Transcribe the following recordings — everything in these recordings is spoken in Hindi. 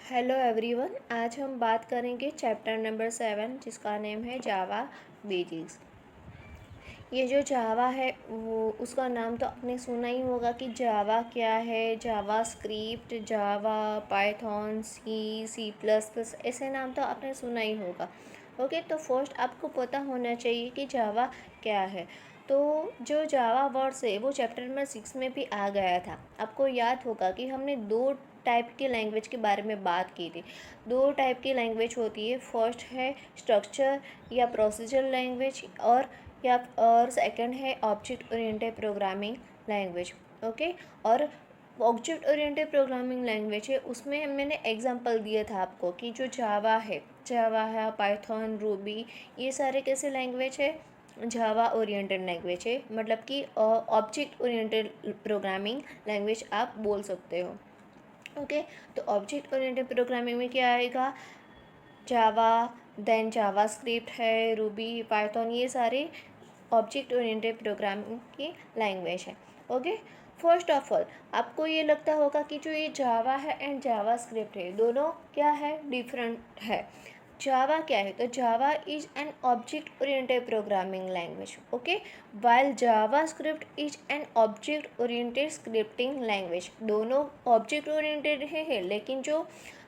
हेलो एवरीवन, आज हम बात करेंगे चैप्टर नंबर 7 जिसका नेम है जावा बेसिक्स। ये जो जावा है वो उसका नाम तो आपने सुना ही होगा कि जावा क्या है। जावा स्क्रिप्ट, जावा, पाइथन, सी प्लस प्लस, ऐसे नाम तो आपने सुना ही होगा। ओके, तो फर्स्ट आपको पता होना चाहिए कि जावा क्या है। तो जो जावा वर्ड्स है वो चैप्टर नंबर 6 में भी आ गया था। आपको याद होगा कि हमने दो टाइप की लैंग्वेज के बारे में बात की थी। दो टाइप की लैंग्वेज होती है, फर्स्ट है स्ट्रक्चर या प्रोसीजर लैंग्वेज और सेकंड है object oriented programming language. Okay, और ऑब्जेक्ट ओरिएंटेड प्रोग्रामिंग लैंग्वेज है उसमें मैंने एग्जांपल दिया था आपको कि जो जावा है, पाइथन, रूबी, ये सारे कैसे लैंग्वेज है, जावा ओरिएंटेड लैंग्वेज है, मतलब कि ऑब्जेक्ट ओरिएंटेड प्रोग्रामिंग लैंग्वेज आप बोल सकते हो। ओके, तो ऑब्जेक्ट ओरिएंटेड प्रोग्रामिंग में क्या आएगा, जावा, देन जावा स्क्रिप्ट है, रूबी, पाइथन, ये सारे ऑब्जेक्ट ओरिएंटेड प्रोग्रामिंग की लैंग्वेज है। ओके, फर्स्ट ऑफ ऑल आपको ये लगता होगा कि जो ये जावा है एंड जावा स्क्रिप्ट है दोनों क्या है, डिफरेंट है। जावा क्या है, तो जावा is an object oriented programming language. Okay, while Java script is an object oriented scripting language. दोनों ऑब्जेक्ट ओरिएंटेड है लेकिन जो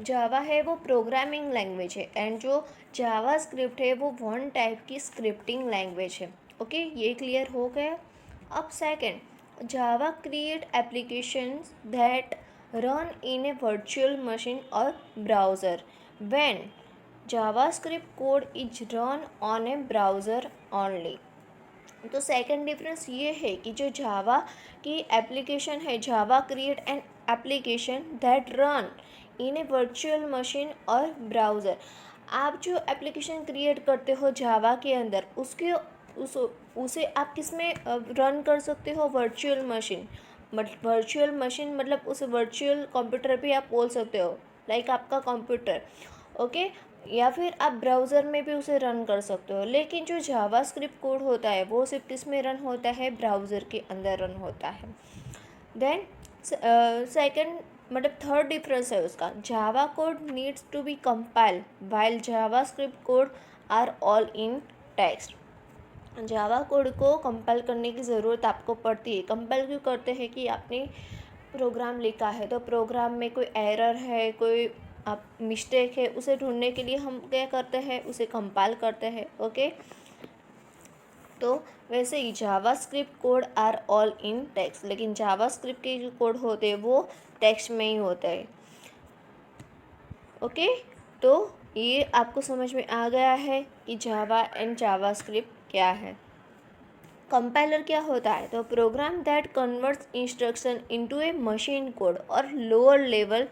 जावा है वो प्रोग्रामिंग लैंग्वेज है एंड जो जावा स्क्रिप्ट है वो वन टाइप की स्क्रिप्टिंग लैंग्वेज है। ओके, ये क्लियर हो गया। अब second, Java create applications that run in a virtual machine और browser when JavaScript code is run on a browser only. तो सेकंड डिफरेंस ये है कि जो जावा की एप्लीकेशन है, Java create an application that run in a virtual machine और ब्राउज़र। आप जो एप्लीकेशन क्रिएट करते हो जावा के अंदर उसे आप किस में रन कर सकते हो, वर्चुअल मशीन। वर्चुअल मशीन मतलब उस वर्चुअल कंप्यूटर भी आप बोल सकते हो, लाइक आपका कंप्यूटर। ओके, या फिर आप ब्राउज़र में भी उसे रन कर सकते हो। लेकिन जो जावास्क्रिप्ट कोड होता है वो सिर्फ किस में रन होता है, ब्राउज़र के अंदर रन होता है। देन सेकंड मतलब थर्ड डिफरेंस है उसका, Java code needs to be compile while JavaScript code are all in text. Java code को कंपाइल करने की ज़रूरत आपको पड़ती है। कंपाइल क्यों करते हैं कि आपने प्रोग्राम लिखा है तो प्रोग्राम में कोई एरर है, कोई आप मिस्टेक है, उसे ढूंढने के लिए हम क्या करते हैं, उसे कंपाइल करते हैं। ओके, तो वैसे ही JavaScript code are all in text, लेकिन जावा स्क्रिप्ट के जो कोड होते हैं वो टेक्स्ट में ही होते हैं। ओके, तो ये आपको समझ में आ गया है कि जावा एंड जावा स्क्रिप्ट क्या है। कंपाइलर क्या होता है, तो program that converts instruction into a machine code और lower level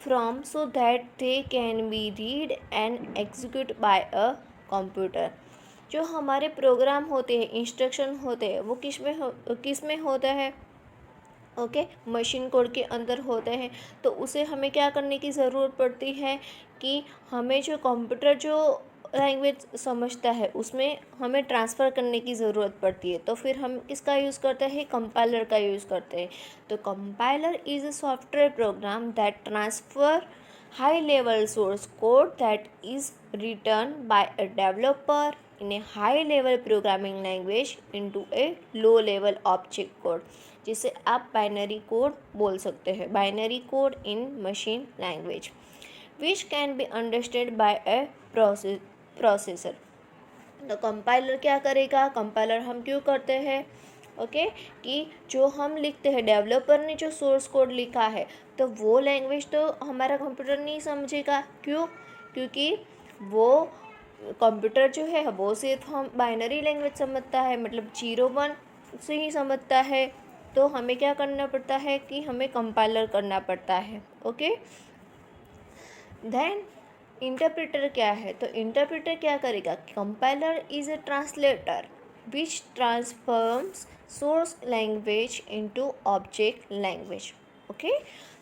from so that they can be read and execute by a computer. जो हमारे प्रोग्राम होते हैं, इंस्ट्रक्शन होते हैं, वो किस में होता है, ओके, मशीन कोड के अंदर होते हैं। तो उसे हमें क्या करने की ज़रूरत पड़ती है कि हमें जो कंप्यूटर जो लैंग्वेज समझता है उसमें हमें ट्रांसफ़र करने की ज़रूरत पड़ती है। तो फिर हम किसका यूज़ करते हैं, कंपाइलर का यूज़ करते हैं। तो compiler is a software program that transfer high level source code that is written by a developer in a high level programming language into a low level object code, जिसे आप बाइनरी कोड बोल सकते हैं, binary code in machine language which can be understand by a processor. तो कंपाइलर क्या करेगा, कंपाइलर हम क्यों करते हैं, ओके, कि जो हम लिखते हैं, डेवलपर ने जो सोर्स कोड लिखा है तो वो लैंग्वेज तो हमारा कंप्यूटर नहीं समझेगा। क्यों, क्योंकि वो कंप्यूटर जो है वो सिर्फ हम बाइनरी लैंग्वेज समझता है, मतलब 0 1 से ही समझता है। तो हमें क्या करना पड़ता है कि हमें कंपाइलर करना पड़ता है। ओके, देन इंटरप्रेटर क्या है, तो इंटरप्रेटर क्या करेगा, compiler is a translator which transforms source language into object language. Okay,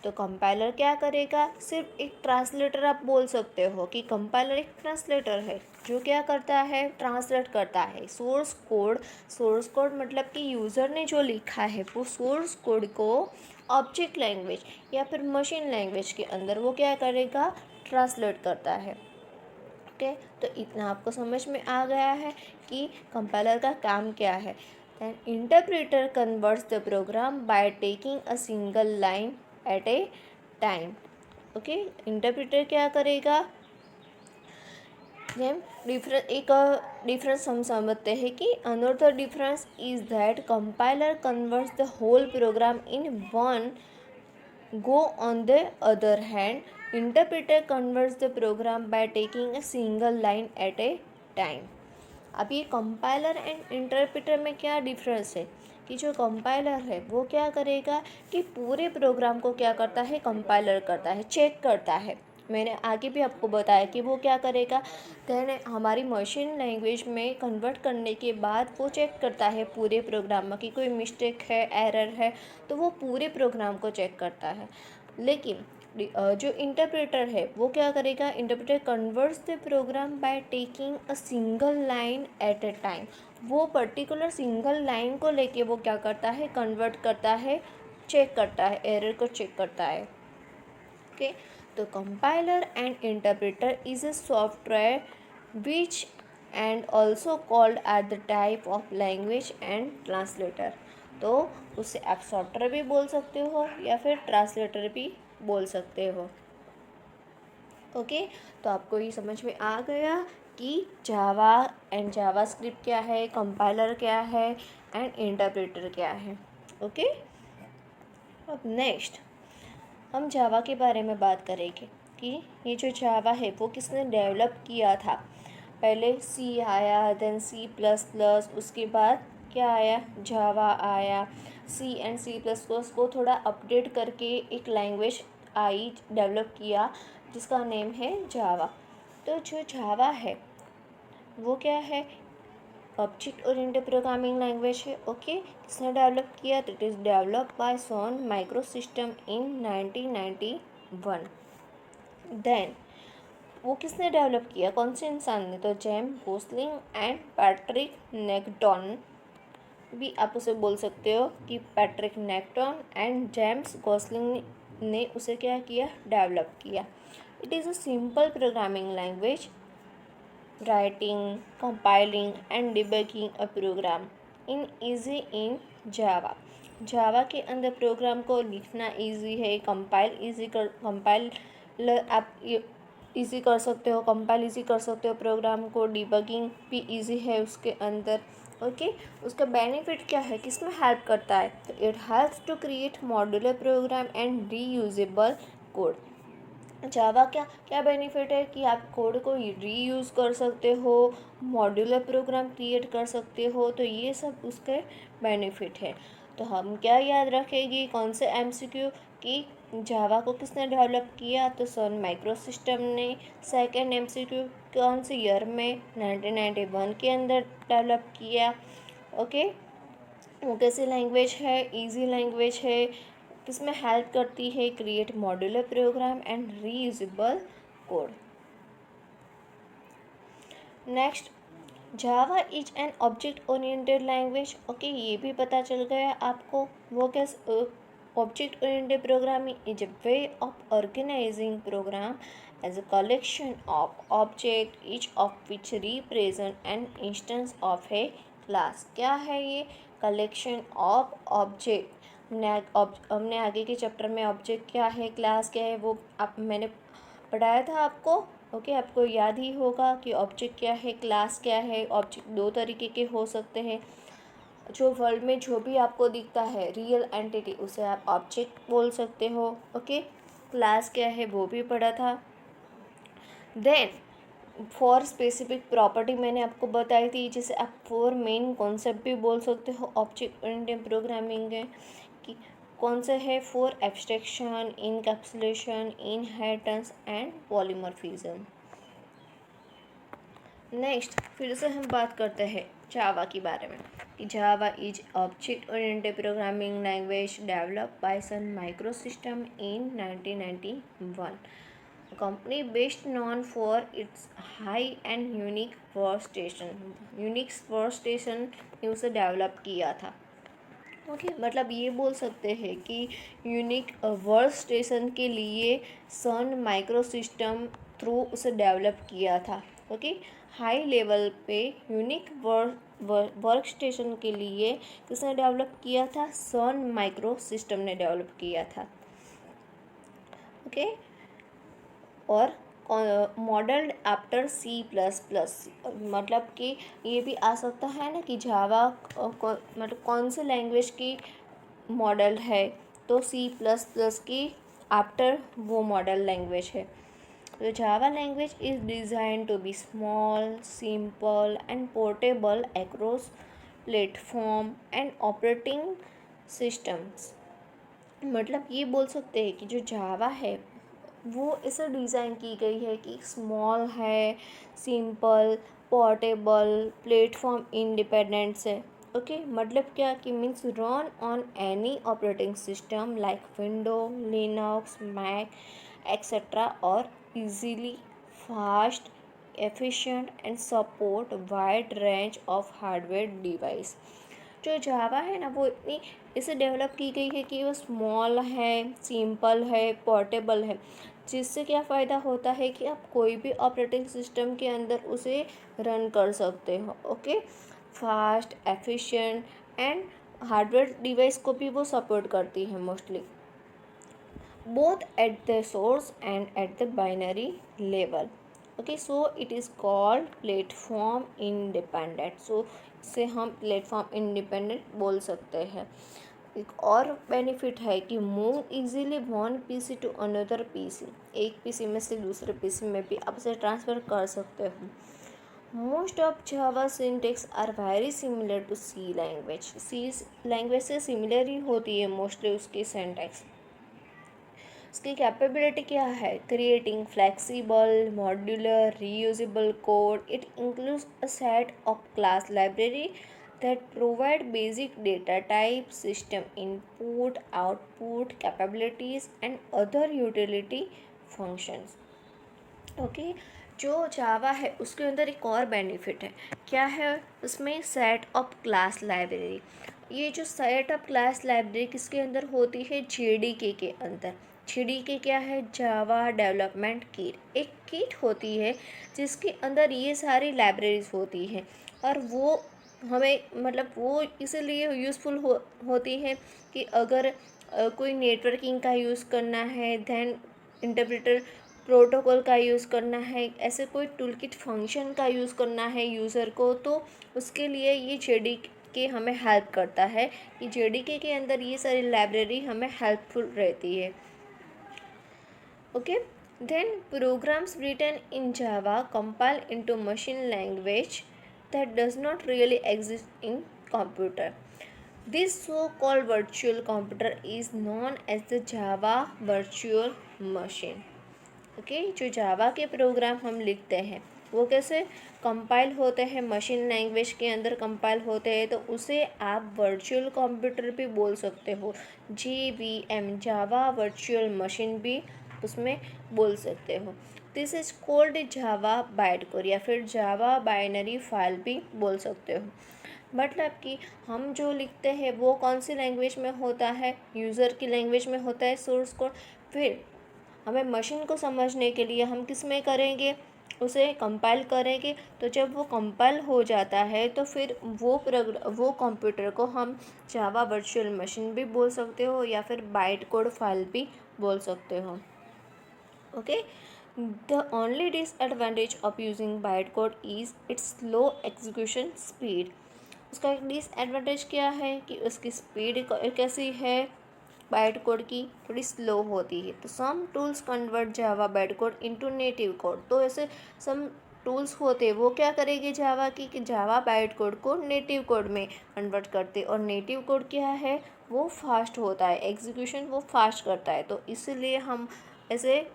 तो कंपाइलर क्या करेगा, सिर्फ एक ट्रांसलेटर आप बोल सकते हो कि कंपाइलर एक ट्रांसलेटर है, जो क्या करता है, ट्रांसलेट करता है सोर्स कोड मतलब कि यूज़र ने जो लिखा है वो सोर्स कोड को ऑब्जेक्ट लैंग्वेज या फिर मशीन लैंग्वेज के अंदर वो क्या करेगा, ट्रांसलेट करता है। ओके, तो इतना आपको समझ में आ गया है कि कंपाइलर का काम क्या है। Then interpreter converts the program by taking a single line at a time. Okay, interpreter क्या करेगा, एक डिफरेंस हम समझते हैं कि another difference is that compiler converts the whole program in one go. On the other hand, interpreter converts the program by taking a single line at a time. अब ये कंपाइलर एंड इंटरप्रेटर में क्या डिफरेंस है कि जो कंपाइलर है वो क्या करेगा कि पूरे प्रोग्राम को क्या करता है, कंपाइलर करता है, चेक करता है। मैंने आगे भी आपको बताया कि वो क्या करेगा, दैन हमारी मशीन लैंग्वेज में कन्वर्ट करने के बाद वो चेक करता है पूरे प्रोग्राम में कि कोई मिस्टेक है, एरर है, तो वो पूरे प्रोग्राम को चेक करता है। लेकिन जो इंटरप्रेटर है वो क्या करेगा, interpreter converts the program by taking a single line at a time. वो पर्टिकुलर सिंगल लाइन को लेके वो क्या करता है, कन्वर्ट करता है, चेक करता है, एरर को चेक करता है। ओके, तो compiler and interpreter is a software which and also called at the type of language and translator. तो उसे आप सॉफ्टवेयर भी बोल सकते हो या फिर ट्रांसलेटर भी बोल सकते हो। ओके, तो आपको ये समझ में आ गया कि जावा एंड जावास्क्रिप्ट क्या है, कंपाइलर क्या है एंड इंटरप्रेटर क्या है। ओके, अब नेक्स्ट हम जावा के बारे में बात करेंगे कि ये जो जावा है वो किसने डेवलप किया था। पहले सी आया, देन C++, उसके बाद क्या आया, जावा आया। सी एंड C++ को थोड़ा अपडेट करके एक लैंग्वेज आई, डेवलप किया जिसका नेम है जावा। तो जो जावा है वो क्या है, ऑब्जेक्ट ओरिएंटेड प्रोग्रामिंग लैंग्वेज है। ओके, किसने डेवलप किया, तो it is develop by Sun microsystem in 1991। Then वो किसने डेवलप किया, कौन से इंसान ने, तो James Gosling and Patrick Naughton, भी आप उसे बोल सकते हो कि Patrick Naughton and James Gosling ने उसे क्या किया, डेवलप किया। It is a simple programming language writing, compiling and debugging a program in easy in Java। जावा के अंदर प्रोग्राम को लिखना इजी है, कंपाइल आप इजी कर सकते हो, कंपाइल इजी कर सकते हो प्रोग्राम को, डिबगिंग भी इजी है उसके अंदर। ओके, उसका बेनिफिट क्या है, किसमें हेल्प करता है, तो it helps to create modular program and reusable code. Java क्या क्या बेनिफिट है कि आप कोड को रीयूज़ कर सकते हो, मॉड्यूलर प्रोग्राम क्रिएट कर सकते हो, तो ये सब उसके बेनिफिट है। तो हम क्या याद रखेंगे, कौन से MCQ कि जावा को किसने डेवलप किया, तो सन माइक्रोसिस्टम ने। सेकंड MCQ कौन से ईयर में, 1991 के अंदर डेवलप किया। ओके, वो कैसी लैंग्वेज है, इजी लैंग्वेज है, किसमें हेल्प करती है, create modular program and reusable code. Next, Java is an object oriented language. Okay, ये भी पता चल गया आपको, वो कैसे, object oriented programming is a way of organising program as a collection of object each of which represent an instance of a class. क्या है ये, कलेक्शन ऑफ ऑब्जेक्ट। हमने आगे के चैप्टर में ऑब्जेक्ट क्या है, क्लास क्या है, वो मैंने पढ़ाया था आपको। ओके, आपको याद ही होगा कि ऑब्जेक्ट क्या है, क्लास क्या है। ऑब्जेक्ट दो तरीके के हो सकते हैं, जो वर्ल्ड में जो भी आपको दिखता है रियल एंटिटी, उसे आप ऑब्जेक्ट बोल सकते हो। ओके, क्लास क्या है वो भी पढ़ा था। देन फॉर स्पेसिफिक प्रॉपर्टी मैंने आपको बताई थी, जिसे आप फॉर मेन कॉन्सेप्ट भी बोल सकते हो ऑब्जेक्ट ओरिएंटेड प्रोग्रामिंग है कि कौन से है, for abstraction, encapsulation, inheritance and polymorphism. Next फिर से हम बात करते हैं जावा के बारे में कि Java is object oriented programming language develop by Sun microsystem in 1991। Company best known for its high end unique work station ने उसे डेवलप किया था। ओके मतलब ये बोल सकते हैं कि यूनिक वर्क स्टेशन के लिए सन माइक्रो सिस्टम थ्रू उसे डेवलप किया था। ओके हाई लेवल पे यूनिक वर्क स्टेशन के लिए किसने डेवलप किया था? सन माइक्रो सिस्टम ने डेवलप किया था। ओके और मॉडल्ड आफ्टर C++, मतलब कि ये भी आ सकता है ना कि जावा मतलब कौन से लैंग्वेज की मॉडल है, तो C++ की आफ्टर वो मॉडल लैंग्वेज है। तो Java language is design to be small, simple and portable across platform and operating systems. मतलब ये बोल सकते हैं कि जो जावा है वो ऐसे डिज़ाइन की गई है कि स्मॉल है, सिंपल, पोर्टेबल, प्लेटफॉर्म इंडिपेंडेंट है। ओके मतलब क्या कि means run on any operating system like window, Linux, Mac etcetera और easily fast, efficient and support wide range of hardware device. जो जावा है ना वो इतनी इसे डेवलप की गई है कि वो स्मॉल है, सिंपल है, पोर्टेबल है, जिससे क्या फ़ायदा होता है कि आप कोई भी ऑपरेटिंग सिस्टम के अंदर उसे रन कर सकते हो। Okay fast, efficient and hardware device को भी वो सपोर्ट करती है mostly, both at the source and at the binary level. Okay so it is called platform independent, so इसे हम प्लेटफॉर्म इंडिपेंडेंट बोल सकते हैं। एक और बेनिफिट है कि move easily one PC to another PC, एक पीसी में से दूसरे पीसी में भी आप इसे ट्रांसफ़र कर सकते हो। Most of Java syntax are very similar to C language, C language से सिमिलर ही होती है मोस्टली उसकी सिंटेक्स। उसकी कैपेबिलिटी क्या है? Creating flexible, modular, reusable code. It includes a set of class library that provide basic data type, system input, output, capabilities and other utility functions. Okay जो जावा है उसके अंदर एक और बेनिफिट है, क्या है उसमें? Set of class library. ये जो सेट ऑफ क्लास लाइब्रेरी किसके अंदर होती है? जेडीके के अंदर। जेडीके क्या है? जावा डेवलपमेंट किट, एक किट होती है जिसके अंदर ये सारी लाइब्रेरीज होती हैं और वो हमें मतलब वो इसलिए यूज़फुल होती है कि अगर कोई नेटवर्किंग का यूज़ करना है, देन इंटरप्रेटर प्रोटोकॉल का यूज़ करना है, ऐसे कोई टूलकिट फंक्शन का यूज़ करना है यूज़र को, तो उसके लिए ये जेडीके हमें हेल्प करता है कि जेडीके के अंदर ये सारी लाइब्रेरी हमें हेल्पफुल रहती है। Okay then programs written in Java compile into machine language that does not really exist in computer. This so-called virtual computer is known as the Java Virtual Machine. Okay जो जावा के प्रोग्राम हम लिखते हैं वो कैसे कंपाइल होते हैं? मशीन लैंग्वेज के अंदर कंपाइल होते हैं, तो उसे आप वर्चुअल कंप्यूटर भी बोल सकते हो, JVM जावा वर्चुअल मशीन भी उसमें बोल सकते हो। This is called Java bytecode या फिर जावा बाइनरी फाइल भी बोल सकते हो। मतलब कि हम जो लिखते हैं वो कौन सी लैंग्वेज में होता है? यूज़र की लैंग्वेज में होता है सोर्स कोड। फिर हमें मशीन को समझने के लिए हम किस में करेंगे? उसे कंपाइल करेंगे। तो जब वो कंपाइल हो जाता है तो फिर वो कंप्यूटर को हम जावा वर्चुअल मशीन भी बोल सकते हो या फिर बाइट कोड फाइल भी बोल सकते हो। Okay the only disadvantage of using byte code is it's slow execution speed. उसका एक डिसएडवांटेज क्या है कि उसकी स्पीड कैसी है? बाइट कोड की थोड़ी स्लो होती है। तो some tools convert Java byte code into native code, तो ऐसे सम टूल्स होते वो क्या करेंगे जावा की कि जावा बाइट कोड को नेटिव कोड में कन्वर्ट करते, और नेटिव कोड क्या है? वो फास्ट होता है, एग्जीक्यूशन वो फास्ट करता है, तो इसीलिए हम ऐसे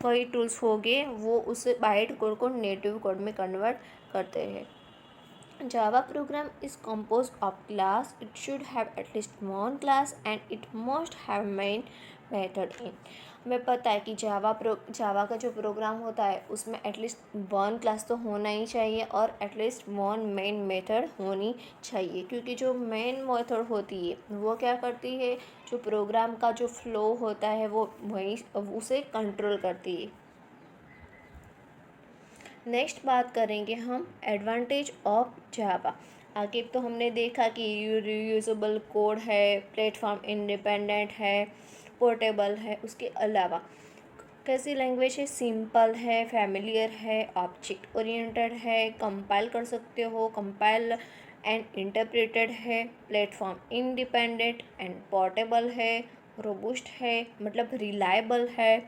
कई टूल्स हो गए वो उस बाइट कोड को नेटिव कोड में कन्वर्ट करते हैं। Java program is composed of class. It should have at least one class and it must have main method in. हमें पता है कि जावा का जो प्रोग्राम होता है उसमें एटलीस्ट वन क्लास तो होना ही चाहिए और एटलीस्ट वन मेन मेथड होनी चाहिए, क्योंकि जो मेन मेथड होती है वो क्या करती है, जो प्रोग्राम का जो फ्लो होता है वो वही उसे कंट्रोल करती है। नेक्स्ट बात करेंगे हम एडवांटेज ऑफ जावा। आगे तो हमने देखा कि रीयूजेबल कोड है, प्लेटफॉर्म इंडिपेंडेंट है, पोर्टेबल है। उसके अलावा कैसी लैंग्वेज है, सिंपल है, फैमिलियर है, ऑब्जेक्ट ओरिएंटेड है, कंपाइल कर सकते हो, कंपाइल एंड इंटरप्रेटेड है, प्लेटफॉर्म इंडिपेंडेंट एंड पोर्टेबल है, रोबुस्ट है मतलब रिलायबल है,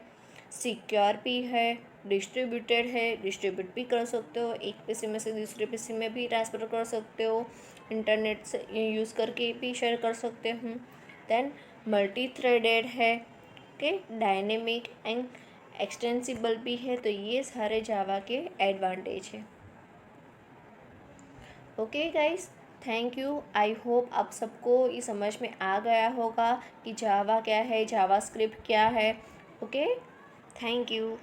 सिक्योर भी है, डिस्ट्रीब्यूटेड है, डिस्ट्रीब्यूट भी कर सकते हो, एक पीसी में से दूसरे पीसी में भी ट्रांसफ़र कर सकते हो, इंटरनेट से यूज़ करके भी शेयर कर सकते हो। देन मल्टी थ्रेडेड है, ओके, डायनेमिक एंड एक्सटेंसिबल भी है। तो ये सारे जावा के एडवांटेज है। Okay guys, thank you. I hope आप सबको ये समझ में आ गया होगा कि जावा क्या है, जावा स्क्रिप्ट क्या है। Okay, thank you.